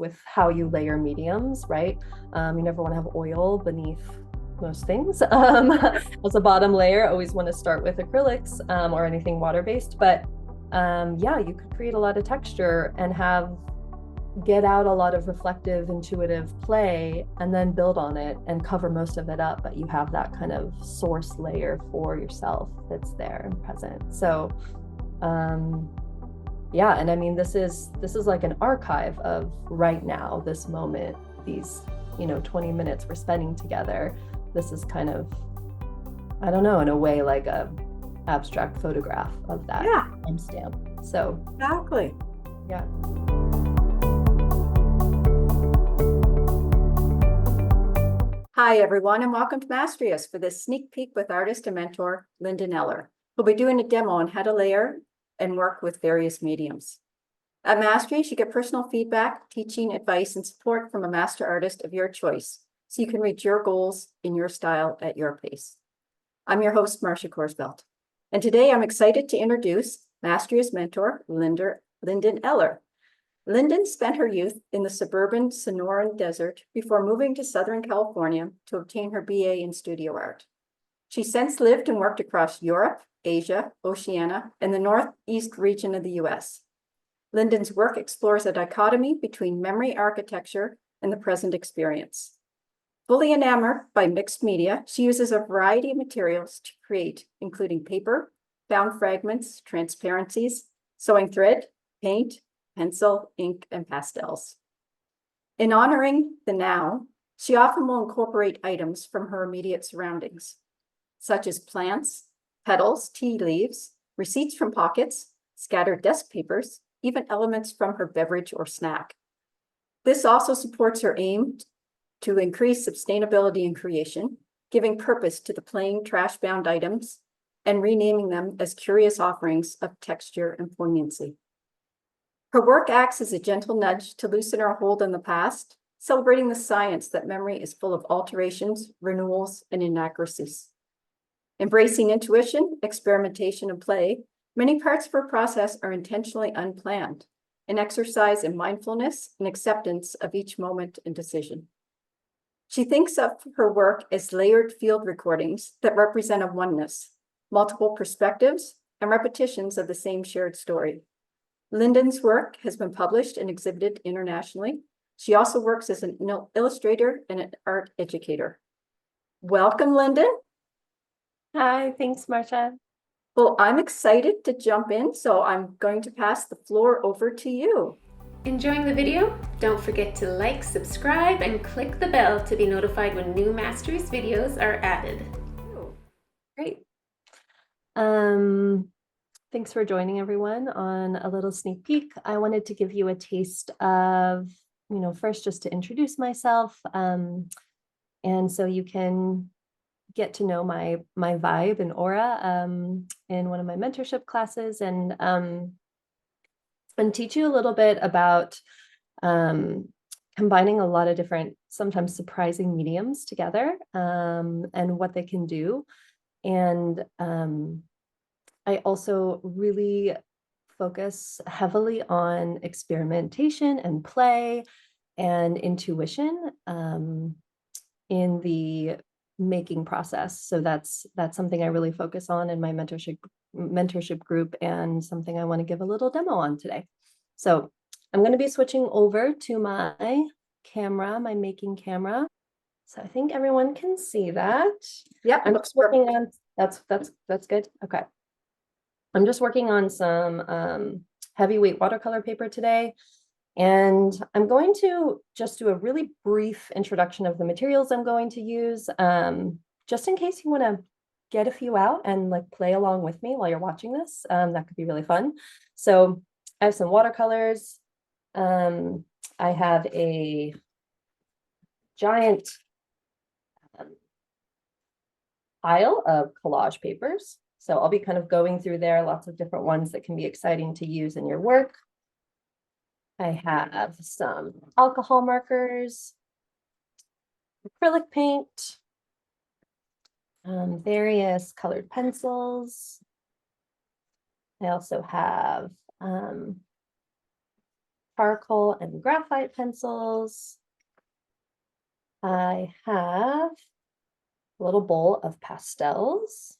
with how you layer mediums, right? You never want to have oil beneath most things as a bottom layer. Always want to start with acrylics or anything water-based, but yeah, you could create a lot of texture and get out a lot of reflective, intuitive play, and then build on it and cover most of it up, but you have that kind of source layer for yourself that's there and present. So yeah, and I mean, this is like an archive of right now, this moment, these 20 minutes we're spending together. This is kind of, I don't know, in a way like a abstract photograph of that timestamp. So Exactly. yeah. Hi, everyone, and welcome to Mastrius for this sneak peek with artist and mentor, Linden Eller. We'll be doing a demo on how to layer and work with various mediums. At Mastrius, you get personal feedback, teaching, advice, and support from a master artist of your choice, so you can reach your goals in your style at your pace. I'm your host, Marcia Korsbelt, and today I'm excited to introduce Mastrius mentor, Linden Eller. Linden spent her youth in the suburban Sonoran Desert before moving to Southern California to obtain her BA in studio art. She's since lived and worked across Europe, Asia, Oceania, and the Northeast region of the US. Linden's work explores a dichotomy between memory architecture and the present experience. Fully enamored by mixed media, she uses a variety of materials to create, including paper, found fragments, transparencies, sewing thread, paint, pencil, ink, and pastels. In honoring the now, she often will incorporate items from her immediate surroundings, such as plants, petals, tea leaves, receipts from pockets, scattered desk papers, even elements from her beverage or snack. This also supports her aim to increase sustainability in creation, giving purpose to the plain trash-bound items and renaming them as curious offerings of texture and poignancy. Her work acts as a gentle nudge to loosen our hold on the past, celebrating the science that memory is full of alterations, renewals, and inaccuracies. Embracing intuition, experimentation, and play, many parts of her process are intentionally unplanned, an exercise in mindfulness and acceptance of each moment and decision. She thinks of her work as layered field recordings that represent a oneness, multiple perspectives, and repetitions of the same shared story. Linden's work has been published and exhibited internationally. She also works as an illustrator and an art educator. Welcome, Linden. Hi, thanks, Marcia. Well, I'm excited to jump in, so I'm going to pass the floor over to you. Enjoying the video? Don't forget to like, subscribe, and click the bell to be notified when new Mastrius videos are added. Great. Thanks for joining everyone on a little sneak peek. I wanted to give you a taste of, first just to introduce myself, and so you can get to know my vibe and aura in one of my mentorship classes, and teach you a little bit about combining a lot of different, sometimes surprising mediums together, and what they can do. And I also really focus heavily on experimentation and play and intuition in the making process. So that's something I really focus on in my mentorship group, and something I want to give a little demo on today. So I'm going to be switching over to my camera, my making camera. So I think everyone can see that. Yep, I'm just working on that's good. Okay. I'm just working on some heavyweight watercolor paper today, and I'm going to just do a really brief introduction of the materials I'm going to use, just in case you want to get a few out and like play along with me while you're watching this. That could be really fun. So I have some watercolors. I have a giant pile of collage papers. So I'll be kind of going through there, lots of different ones that can be exciting to use in your work. I have some alcohol markers, acrylic paint, various colored pencils. I also have charcoal and graphite pencils. I have a little bowl of pastels,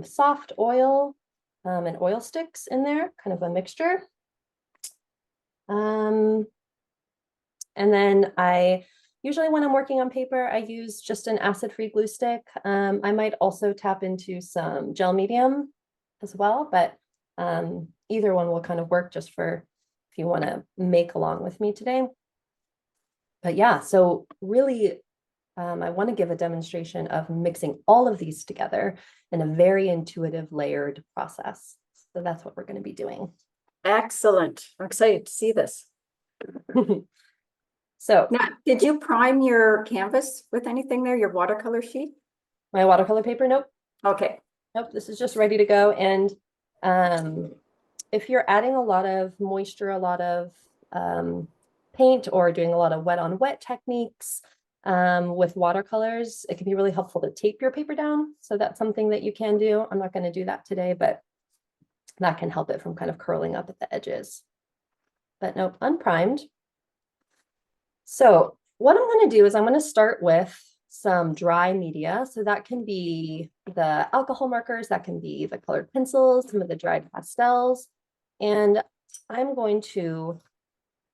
soft oil, and oil sticks in there, kind of a mixture. And then usually when I'm working on paper, I use just an acid-free glue stick. I might also tap into some gel medium as well, but either one will kind of work just for if you want to make along with me today. But yeah, so really, I want to give a demonstration of mixing all of these together in a very intuitive layered process. So that's what we're going to be doing. Excellent. I'm excited to see this. So Now, did you prime your canvas with anything there, your watercolor sheet? my watercolor paper, nope. Okay. Nope, this is just ready to go. And if you're adding a lot of moisture, a lot of paint, or doing a lot of wet on wet techniques with watercolors, it can be really helpful to tape your paper down. So that's something that you can do. I'm not going to do that today, but that can help it from kind of curling up at the edges. But nope, unprimed. So what I'm going to do is I'm going to start with some dry media. So that can be the alcohol markers, that can be the colored pencils, some of the dried pastels. And I'm going to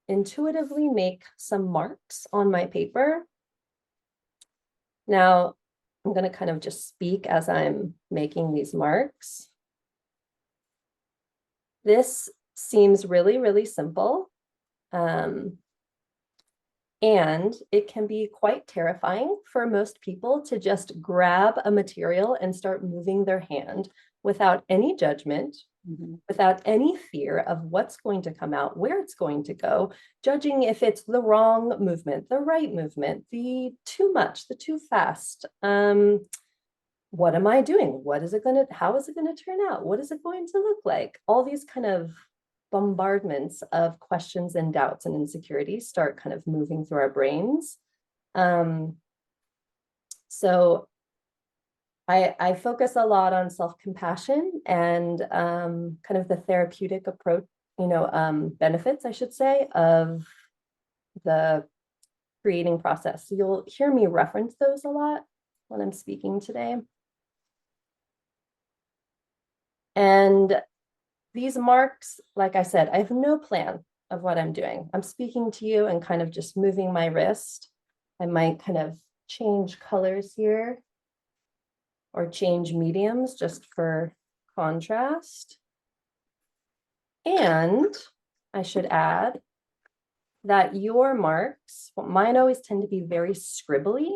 intuitively make some marks on my paper. Now, I'm going to kind of just speak as I'm making these marks. This seems really, really simple. And it can be quite terrifying for most people to just grab a material and start moving their hand without any judgment, without any fear of what's going to come out, where it's going to go, judging if it's the wrong movement, the right movement, the too much, the too fast. What am I doing? How is it going to turn out? What is it going to look like? All these kind of bombardments of questions and doubts and insecurities start kind of moving through our brains. So I focus a lot on self-compassion and kind of the therapeutic approach, benefits, I should say, of the creating process. So you'll hear me reference those a lot when I'm speaking today. And these marks, like I said, I have no plan of what I'm doing. I'm speaking to you and kind of just moving my wrist. I might kind of change colors here or change mediums just for contrast. And I should add that your marks, mine always tend to be very scribbly.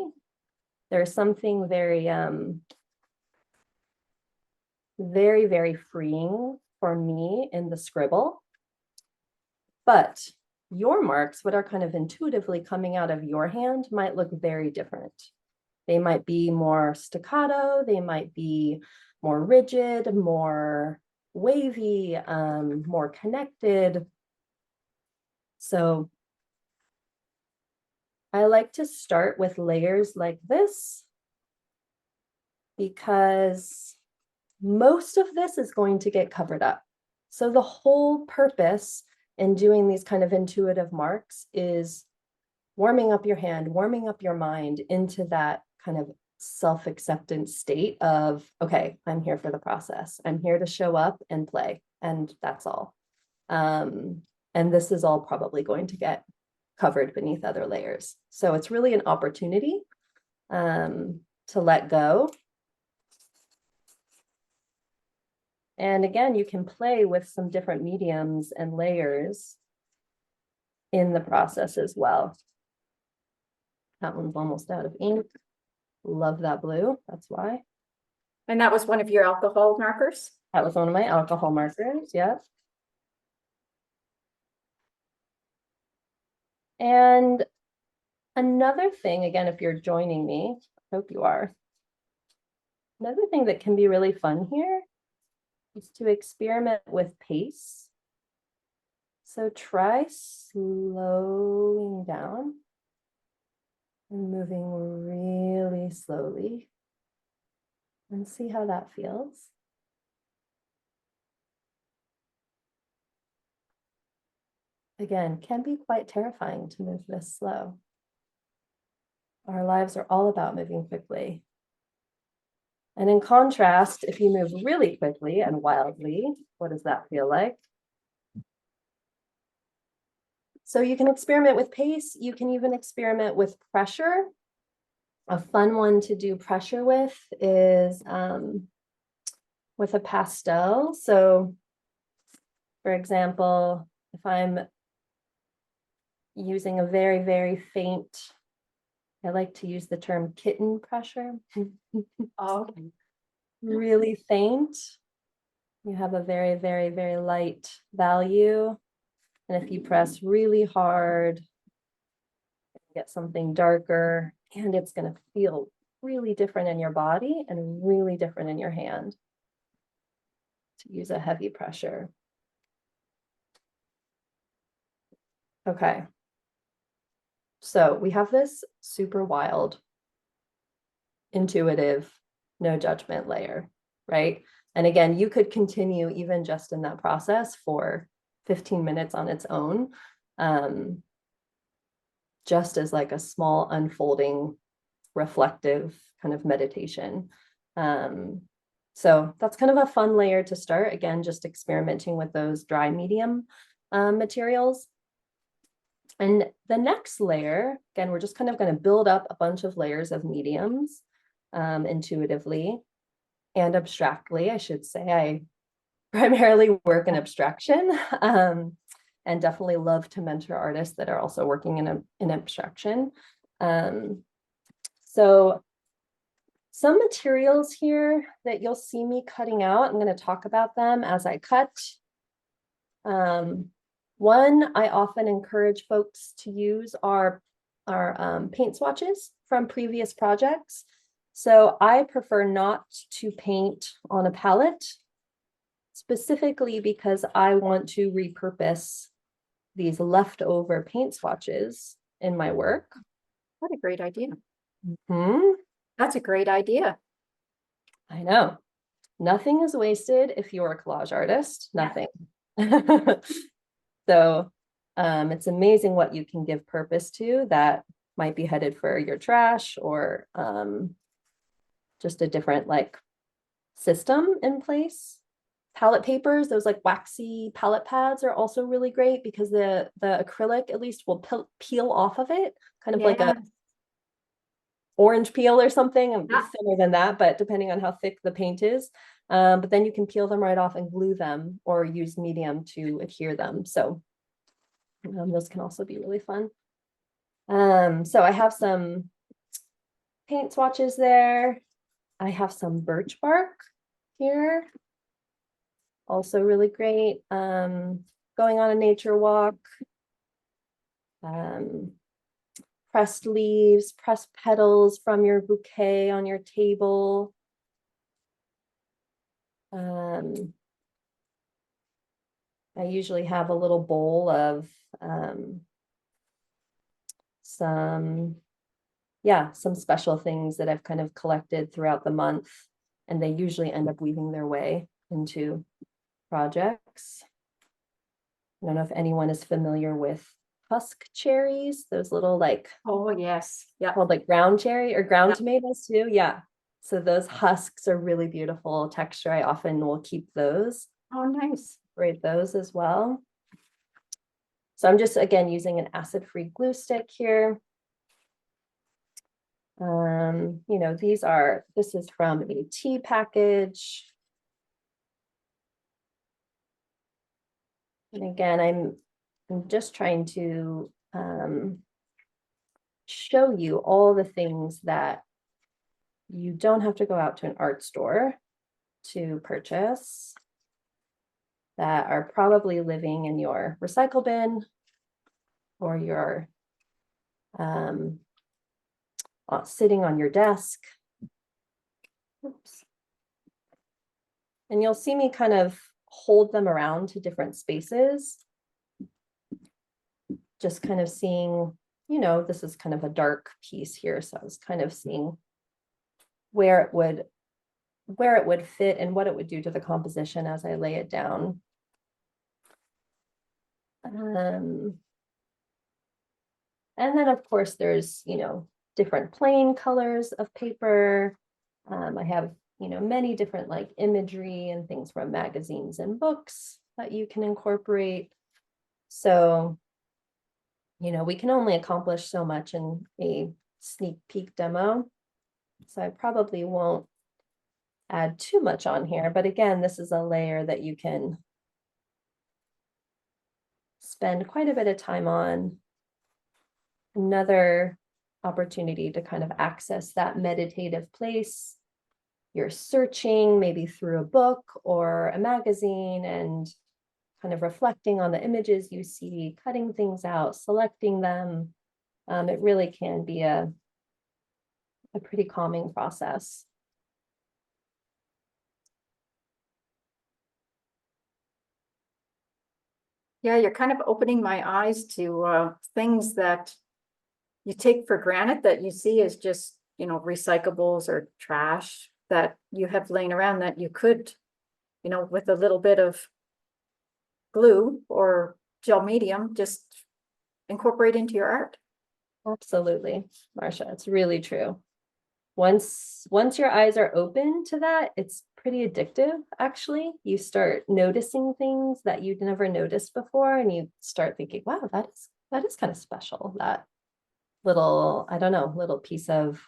There's something very, very, very freeing for me in the scribble. But your marks, what are kind of intuitively coming out of your hand, might look very different. They might be more staccato, they might be more rigid, more wavy, more connected. So I like to start with layers like this because most of this is going to get covered up. So the whole purpose in doing these kind of intuitive marks is warming up your hand, warming up your mind into that kind of self-acceptance state of, okay, I'm here for the process. I'm here to show up and play, and that's all. And this is all probably going to get covered beneath other layers. So it's really an opportunity to let go. And again, you can play with some different mediums and layers in the process as well. That one's almost out of ink. Love that blue, that's why. And that was one of your alcohol markers? That was one of my alcohol markers, yeah. And another thing, again, if you're joining me, I hope you are. Another thing that can be really fun here is to experiment with pace. So try slowing down and moving really slowly and see how that feels. again, can be quite terrifying to move this slow. Our lives are all about moving quickly. And in contrast, if you move really quickly and wildly, what does that feel like? So you can experiment with pace. You can even experiment with pressure. A fun one to do pressure with is with a pastel. So for example, if I'm using a very, very faint, I like to use the term kitten pressure. Oh, Really faint. You have a very, very, very light value. And if you press really hard, get something darker, and it's going to feel really different in your body and really different in your hand to use a heavy pressure. Okay. So we have this super wild, intuitive, no judgment layer, right? And again, you could continue even just in that process for 15 minutes on its own, just as like a small unfolding, reflective kind of meditation. So that's kind of a fun layer to start. Again, just experimenting with those dry medium materials. And the next layer, again, we're just kind of going to build up a bunch of layers of mediums intuitively and abstractly, I should say. I primarily work in abstraction and definitely love to mentor artists that are also working in abstraction. So some materials here that you'll see me cutting out, I'm going to talk about them as I cut. One I often encourage folks to use are paint swatches from previous projects. So I prefer not to paint on a palette, specifically because I want to repurpose these leftover paint swatches in my work. what a great idea. Mm-hmm. That's a great idea. I know. Nothing is wasted if you're a collage artist. Nothing. So it's amazing what you can give purpose to that might be headed for your trash or just a different like system in place. Palette papers, those like waxy palette pads are also really great because the acrylic at least will peel off of it, kind of like a orange peel or something. I'm thinner than that, but depending on how thick the paint is. But then you can peel them right off and glue them or use medium to adhere them. So those can also be really fun. So I have some paint swatches there. I have some birch bark here. Also really great. Going on a nature walk. Pressed leaves, pressed petals from your bouquet on your table. I usually have a little bowl of some special things that I've kind of collected throughout the month, and they usually end up weaving their way into projects. I don't know if anyone is familiar with husk cherries, those little like, oh yes, yeah, called like ground cherry or ground tomatoes too. Yeah, so those husks are really beautiful texture. I often will keep those. Oh nice. Braid those as well. So I'm just again using an acid-free glue stick here. You know, this is from a tea package. And again, I'm just trying to show you all the things that you don't have to go out to an art store to purchase, that are probably living in your recycle bin or your sitting on your desk. Oops. And you'll see me kind of hold them around to different spaces. Just kind of seeing, you know, this is kind of a dark piece here. So I was kind of seeing where it would fit and what it would do to the composition as I lay it down. And then of course there's, you know, different plain colors of paper. I have, you know, many different like imagery and things from magazines and books that you can incorporate. So, you know, we can only accomplish so much in a sneak peek demo. So I probably won't add too much on here, but again, this is a layer that you can spend quite a bit of time on. Another opportunity to kind of access that meditative place. You're searching maybe through a book or a magazine and kind of reflecting on the images you see, cutting things out, selecting them. It really can be a pretty calming process. Yeah, you're kind of opening my eyes to things that you take for granted that you see as just, you know, recyclables or trash that you have laying around that you could, you know, with a little bit of glue or gel medium, just incorporate into your art. Absolutely, Marcia, it's really true. Once your eyes are open to that, it's pretty addictive, actually. You start noticing things that you'd never noticed before, and you start thinking, wow, that is kind of special. That little, I don't know, little piece of,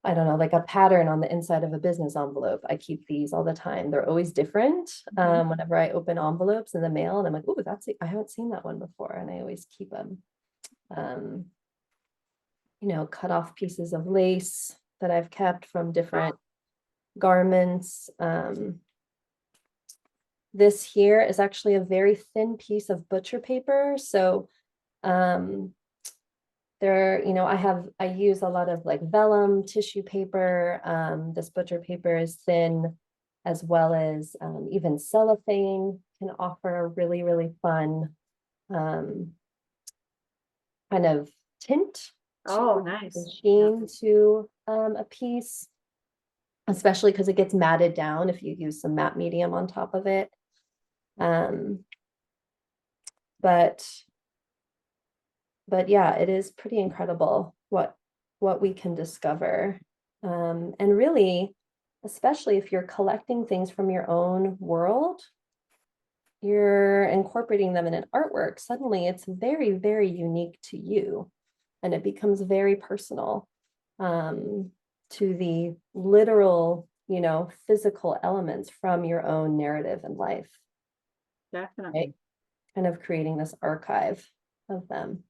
I don't know, like a pattern on the inside of a business envelope. I keep these all the time. They're always different. Whenever I open envelopes in the mail, and I'm like, oh, I haven't seen that one before, and I always keep them. You know, cut off pieces of lace that I've kept from different garments. This here is actually a very thin piece of butcher paper. So there, you know, I use a lot of like vellum tissue paper. This butcher paper is thin, as well as even cellophane can offer a really, really fun kind of tint. Oh, nice. Sheen to a piece, especially because it gets matted down if you use some matte medium on top of it. But yeah, it is pretty incredible what we can discover. And really, especially if you're collecting things from your own world, you're incorporating them in an artwork, suddenly it's very, very unique to you. And it becomes very personal to the literal, you know, physical elements from your own narrative and life. Definitely. Right? Kind of creating this archive of them.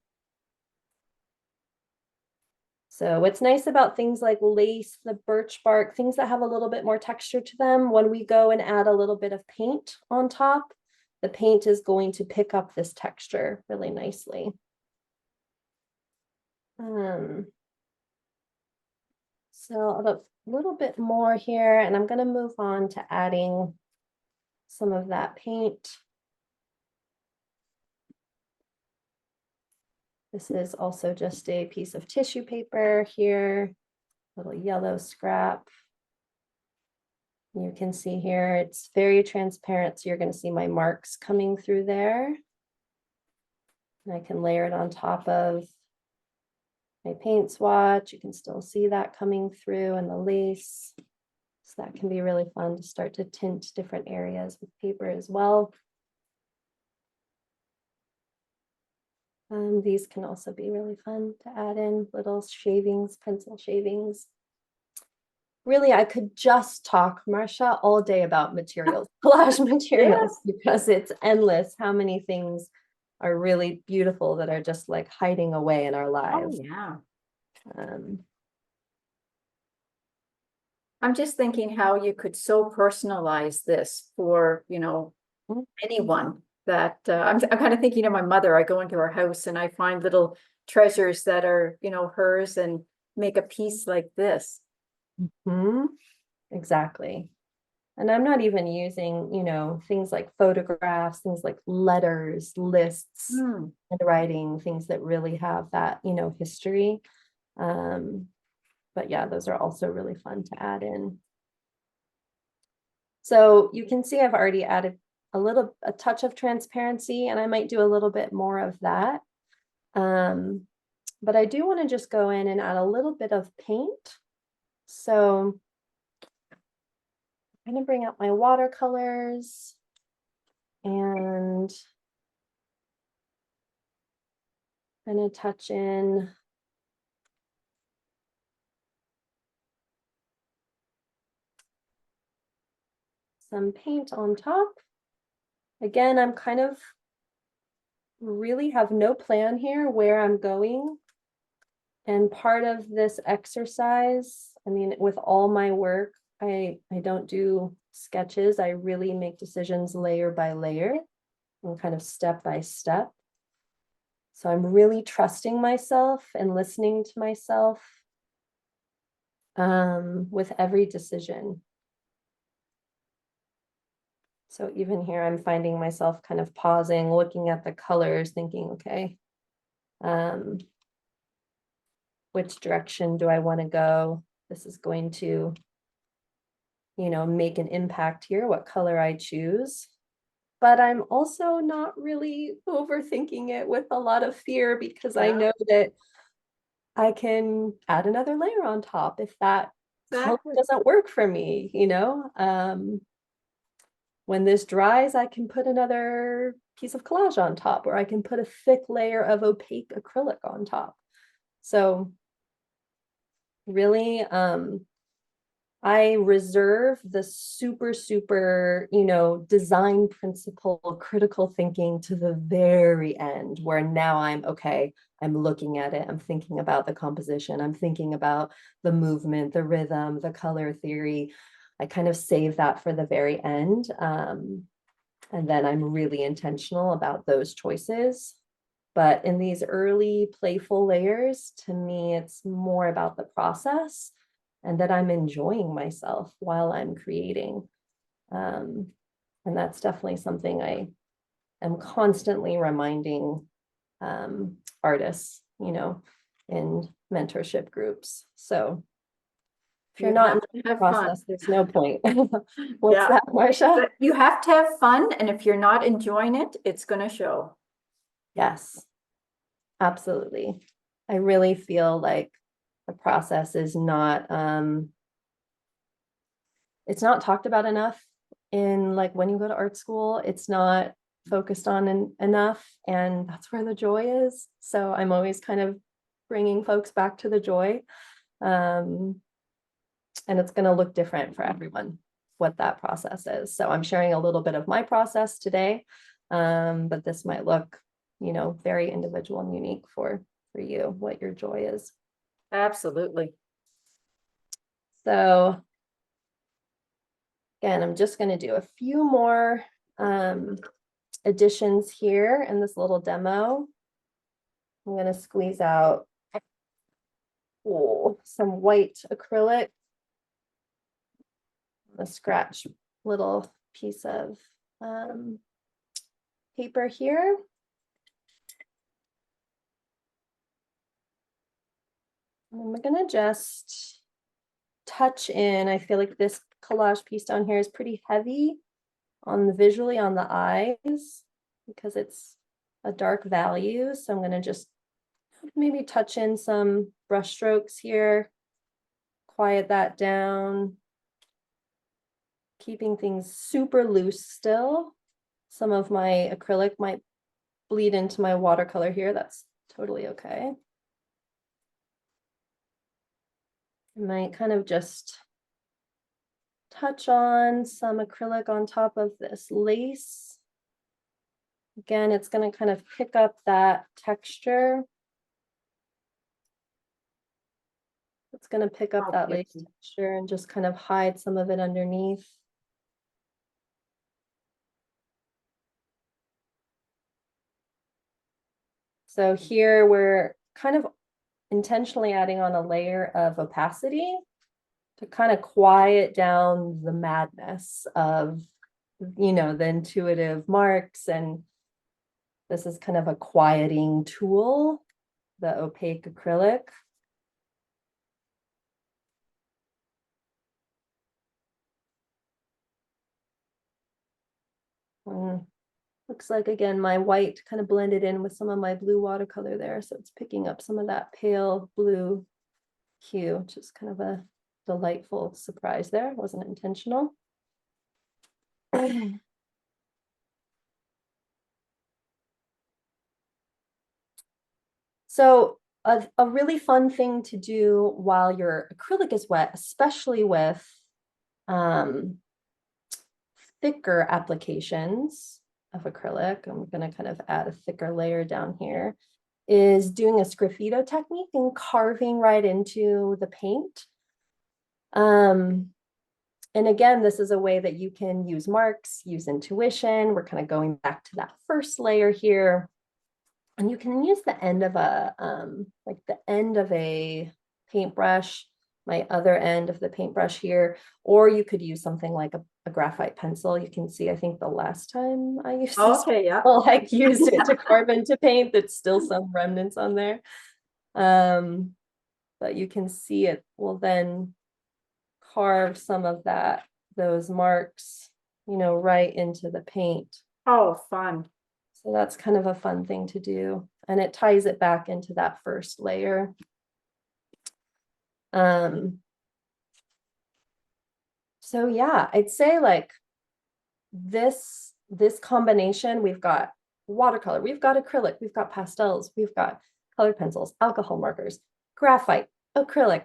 So what's nice about things like lace, the birch bark, things that have a little bit more texture to them, when we go and add a little bit of paint on top, the paint is going to pick up this texture really nicely. So a little bit more here, and I'm going to move on to adding some of that paint. This is also just a piece of tissue paper here, little yellow scrap. You can see here, it's very transparent, so you're going to see my marks coming through there. And I can layer it on top of my paint swatch. You can still see that coming through and the lace. So that can be really fun to start to tint different areas with paper as well. These can also be really fun to add in, little shavings, pencil shavings. Really, I could just talk, Marcia, all day about materials, collage materials, because it's endless how many things are really beautiful that are just like hiding away in our lives. Oh, yeah. I'm just thinking how you could so personalize this for, you know, anyone that I'm kind of thinking of my mother. I go into her house and I find little treasures that are, you know, hers, and make a piece like this. Exactly. And I'm not even using, you know, things like photographs, things like letters, lists, and writing, things that really have that, you know, history. But yeah, those are also really fun to add in. So you can see I've already added a touch of transparency, and I might do a little bit more of that. But I do want to just go in and add a little bit of paint. So I'm going to bring out my watercolors and I'm going to touch in some paint on top. Again, I'm kind of really have no plan here where I'm going. And part of this exercise, I mean, with all my work, I don't do sketches. I really make decisions layer by layer and kind of step by step. So I'm really trusting myself and listening to myself with every decision. So even here, I'm finding myself kind of pausing, looking at the colors, thinking, okay, which direction do I want to go? This is going to, you know, make an impact here, what color I choose. But I'm also not really overthinking it with a lot of fear, because I know that I can add another layer on top if that color doesn't work for me, you know. When this dries, I can put another piece of collage on top, or I can put a thick layer of opaque acrylic on top. So really, I reserve the super, you know, design principle, critical thinking to the very end, where now I'm okay, I'm looking at it, I'm thinking about the composition, I'm thinking about the movement, the rhythm, the color theory. I kind of save that for the very end. And then I'm really intentional about those choices. But in these early playful layers, to me, it's more about the process and that I'm enjoying myself while I'm creating. And that's definitely something I am constantly reminding artists, you know, in mentorship groups. So if you're not in the process, there's no point. What's that, Marcia? But you have to have fun, and if you're not enjoying it, it's going to show. Yes, absolutely. I really feel like the process is not it's not talked about enough in, like, when you go to art school. It's not focused on enough, and that's where the joy is. So I'm always kind of bringing folks back to the joy. And it's going to look different for everyone, what that process is. So I'm sharing a little bit of my process today, but this might look, you know, very individual and unique for you, what your joy is. Absolutely. So again, I'm just going to do a few more additions here in this little demo. I'm going to squeeze out some white acrylic. A scratch little piece of paper here. And I'm gonna just touch in. I feel like this collage piece down here is pretty heavy on the visually on the eyes because it's a dark value. So I'm gonna just maybe touch in some brush strokes here, quiet that down, keeping things super loose still. Some of my acrylic might bleed into my watercolor here. That's totally okay. I might kind of just touch on some acrylic on top of this lace. Again, it's going to kind of pick up that texture. It's going to pick up that lace texture and just kind of hide some of it underneath. So here we're kind of intentionally adding on a layer of opacity to kind of quiet down the madness of, you know, the intuitive marks. And this is kind of a quieting tool, the opaque acrylic. Looks like, again, my white kind of blended in with some of my blue watercolor there. So it's picking up some of that pale blue hue, which is kind of a delightful surprise there. It wasn't intentional. So a really fun thing to do while your acrylic is wet, especially with thicker applications of acrylic, I'm going to kind of add a thicker layer down here, is doing a sgraffito technique and carving right into the paint. And again, this is a way that you can use marks, use intuition. We're kind of going back to that first layer here. And you can use the end of a, like the end of a paintbrush, my other end of the paintbrush here, or you could use something like a graphite pencil. You can see, I think the last time I used this, Yeah. I used it to carve into paint. That's still some remnants on there. But you can see it will then carve some of those marks, right into the paint. Oh, fun. So that's kind of a fun thing to do. And it ties it back into that first layer. So yeah, I'd say like this combination, we've got watercolor, we've got acrylic, we've got pastels, we've got colored pencils, alcohol markers, graphite, acrylic,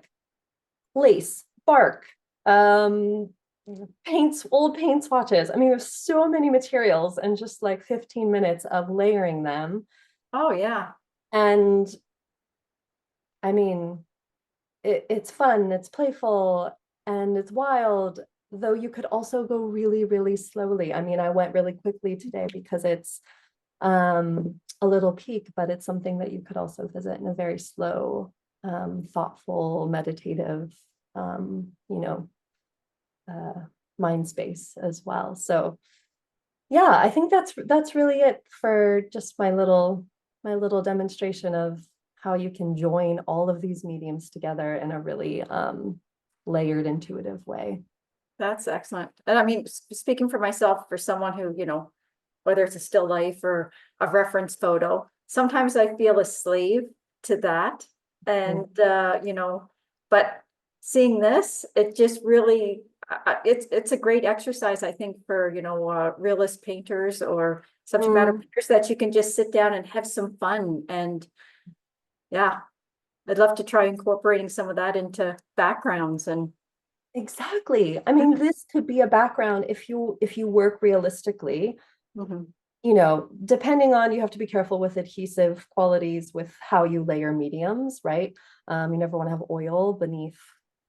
lace, bark, paints, old paint swatches. I mean, there's so many materials and just like 15 minutes of layering them. Oh, yeah. And I mean, it's fun, it's playful, and it's wild, though you could also go really, really slowly. I mean, I went really quickly today because it's a little peak, but it's something that you could also visit in a very slow, thoughtful, meditative, mind space as well. So yeah, I think that's really it for just my little demonstration of how you can join all of these mediums together in a really layered, intuitive way. That's excellent. And I mean, speaking for myself, for someone who, whether it's a still life or a reference photo, sometimes I feel a slave to that. And, but seeing this, it just really, it's a great exercise, I think, for, realist painters or subject matter painters, that you can just sit down and have some fun. And yeah, I'd love to try incorporating some of that into backgrounds. And exactly. I mean, this could be a background if you work realistically. Depending on, you have to be careful with adhesive qualities with how you layer mediums, right? You never want to have oil beneath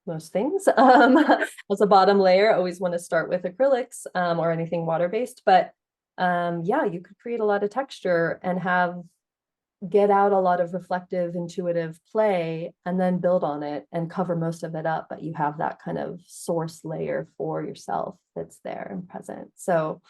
most things as a bottom layer. Always want to start with acrylics or anything water-based. But yeah, you could create a lot of texture and get out a lot of reflective, intuitive play, and then build on it and cover most of it up. But you have that kind of source layer for yourself that's there and present. So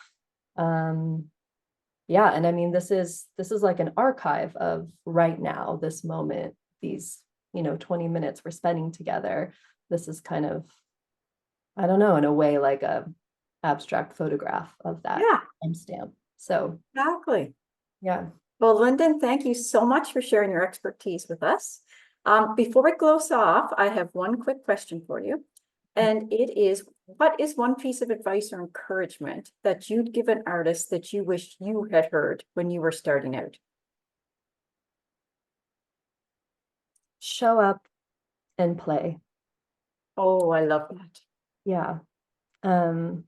yeah, and I mean, this is like an archive of right now, this moment, these 20 minutes we're spending together. This is kind of, I don't know, in a way, like a abstract photograph of that timestamp. So exactly. Yeah. Well, Linden, thank you so much for sharing your expertise with us. Before we close off, I have one quick question for you. And it is, what is one piece of advice or encouragement that you'd give an artist that you wish you had heard when you were starting out? Show up and play. Oh, I love that. Yeah. And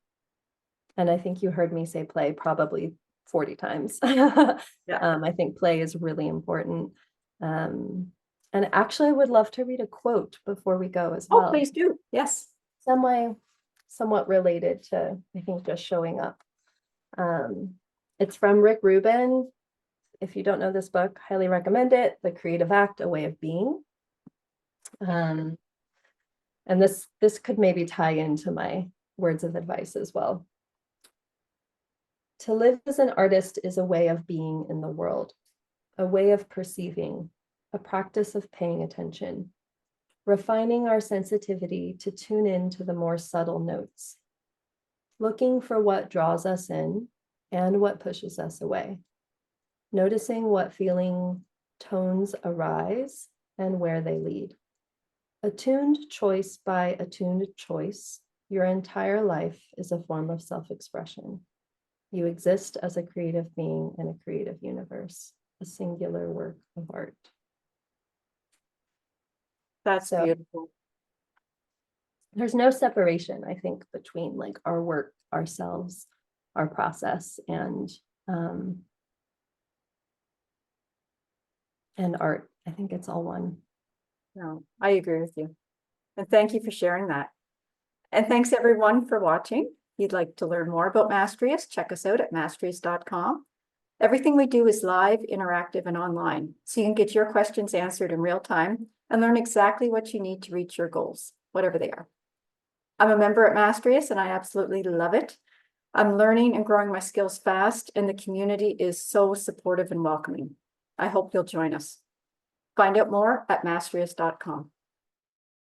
I think you heard me say play probably 40 times. I think play is really important. And actually, I would love to read a quote before we go as well. Oh, please do. Yes. Somewhat related to, I think, just showing up. It's from Rick Rubin. If you don't know this book, highly recommend it. The Creative Act, A Way of Being. And this could maybe tie into my words of advice as well. To live as an artist is a way of being in the world, a way of perceiving, a practice of paying attention, refining our sensitivity to tune in to the more subtle notes, looking for what draws us in, and what pushes us away. Noticing what feeling tones arise and where they lead. Attuned choice by attuned choice, your entire life is a form of self-expression. You exist as a creative being in a creative universe, a singular work of art. That's So beautiful. there's no separation, I think, between like our work, ourselves, our process, and art. I think it's all one. No, I agree with you. And thank you for sharing that. And thanks everyone for watching. If you'd like to learn more about Mastrius, check us out at mastrius.com. Everything we do is live, interactive, and online, so you can get your questions answered in real time and learn exactly what you need to reach your goals, whatever they are. I'm a member at Mastrius and I absolutely love it. I'm learning and growing my skills fast, and the community is so supportive and welcoming. I hope you'll join us. Find out more at mastrius.com.